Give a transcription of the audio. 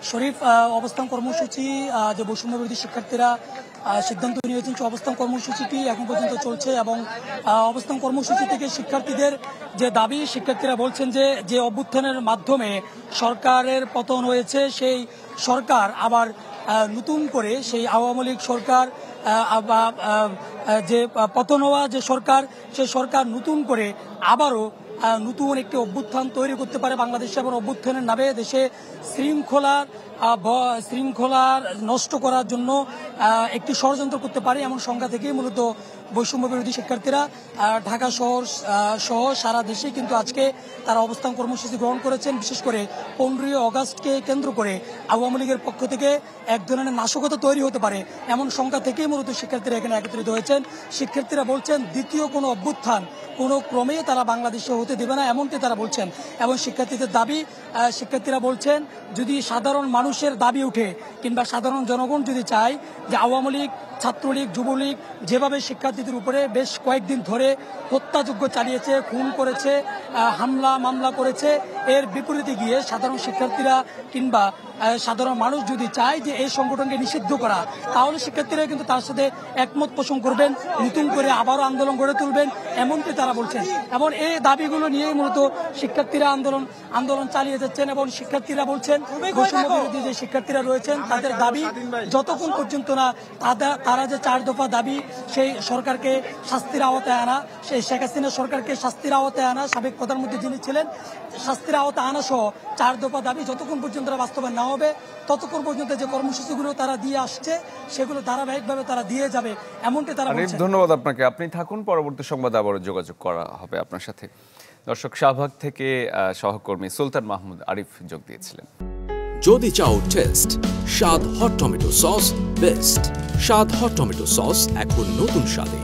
শরীফ, অবস্থান কর্মসূচি যে বৈষম্য বিরোধী শিক্ষার্থীরা সিদ্ধান্ত নিয়েছেন, সে অবস্থান কর্মসূচিটি এখন পর্যন্ত চলছে এবং অবস্থান কর্মসূচি থেকে শিক্ষার্থীদের যে দাবি, শিক্ষার্থীরা বলছেন যে অভ্যুত্থানের মাধ্যমে সরকারের পতন হয়েছে, সেই সরকার আবার নতুন করে সেই আওয়ামী লীগ সরকার যে পতন হওয়া যে সরকার, সেই সরকার নতুন করে আবারও নতুন একটি অভ্যুত্থান তৈরি করতে পারে বাংলাদেশে এবং অভ্যুত্থানের নামে দেশে শৃঙ্খলা নষ্ট করার জন্য একটি ষড়যন্ত্র করতে পারে এমন সংখ্যা থেকেই মূলত বৈষম্য বিরোধী শিক্ষার্থীরা ঢাকা শহর সহ সারা দেশে কিন্তু আজকে তারা অবস্থান কর্মসূচি গ্রহণ করেছেন। বিশেষ করে 15ই আগস্টকে কেন্দ্র করে আওয়ামী লীগের পক্ষ থেকে এক ধরনের নাশকতা তৈরি হতে পারে এমন সংখ্যা থেকেই মূলত শিক্ষার্থীরা এখানে একত্রিত হয়েছেন। শিক্ষার্থীরা বলছেন দ্বিতীয় কোনো অভ্যুত্থান কোনো ক্রমে তারা বাংলাদেশে হতে দেবে না, এমনটি তারা বলছেন। এবং শিক্ষার্থীদের দাবি, শিক্ষার্থীরা বলছেন যদি সাধারণ মানুষের দাবি উঠে কিংবা সাধারণ জনগণ যদি চায় যে আওয়ামী লীগ, ছাত্রলীগ, যুবলীগ যেভাবে শিক্ষার্থীদের উপরে বেশ কয়েকদিন ধরে হত্যাযজ্ঞ চালিয়েছে, খুন করেছে, হামলা মামলা করেছে, এর বিপরীতে গিয়ে সাধারণ শিক্ষার্থীরা কিংবা সাধারণ মানুষ যদি চায় যে এই সংগঠনকে নিষিদ্ধ করা, তাহলে শিক্ষার্থীরা কিন্তু তার সাথে একমত পোষণ করবেন, নতুন করে আবারও আন্দোলন গড়ে তুলবেন এমনটি তারা বলছেন। এবং এই দাবিগুলো নিয়েই মূলত শিক্ষার্থীরা আন্দোলন চালিয়ে যাচ্ছেন। এবং শিক্ষার্থীরা বলছেন বৈষম্য বিরোধী যে শিক্ষার্থীরা রয়েছেন তাদের দাবি যতক্ষণ পর্যন্ত না তারা যে 4 দফা দাবি, সেই সরকারকে শাস্তির আওতায় আনা, সেই শেখ হাসিনা সরকারকে শাস্তির আওতায় আনা, সাবেক প্রধানমন্ত্রী যিনি ছিলেন, শাস্তির আওতায় আনা সহ 4 দফা দাবি যতক্ষণ পর্যন্ত বাস্তবায়ন না হবে ততক্ষণ পর্যন্ত যে কর্মসূচিগুলো তারা দিয়ে আসছে সেগুলো ধারাবাহিকভাবে তারা দিয়ে যাবে এমনটি তারা বলছেন। ধন্যবাদ আপনাকে, আপনি থাকুন, পরবর্তী সংবাদ আবারও যোগাযোগ করা হবে আপনার সাথে। দর্শক, শাহবাগ থেকে সহকর্মী সুলতান মাহমুদ আরিফ যোগ দিয়েছিলেন। যদি চাও টেস্ট স্বাদ হট টমেটো সস বেস্ট, স্বাদ হট টমেটো সস এখন নতুন স্বাদে।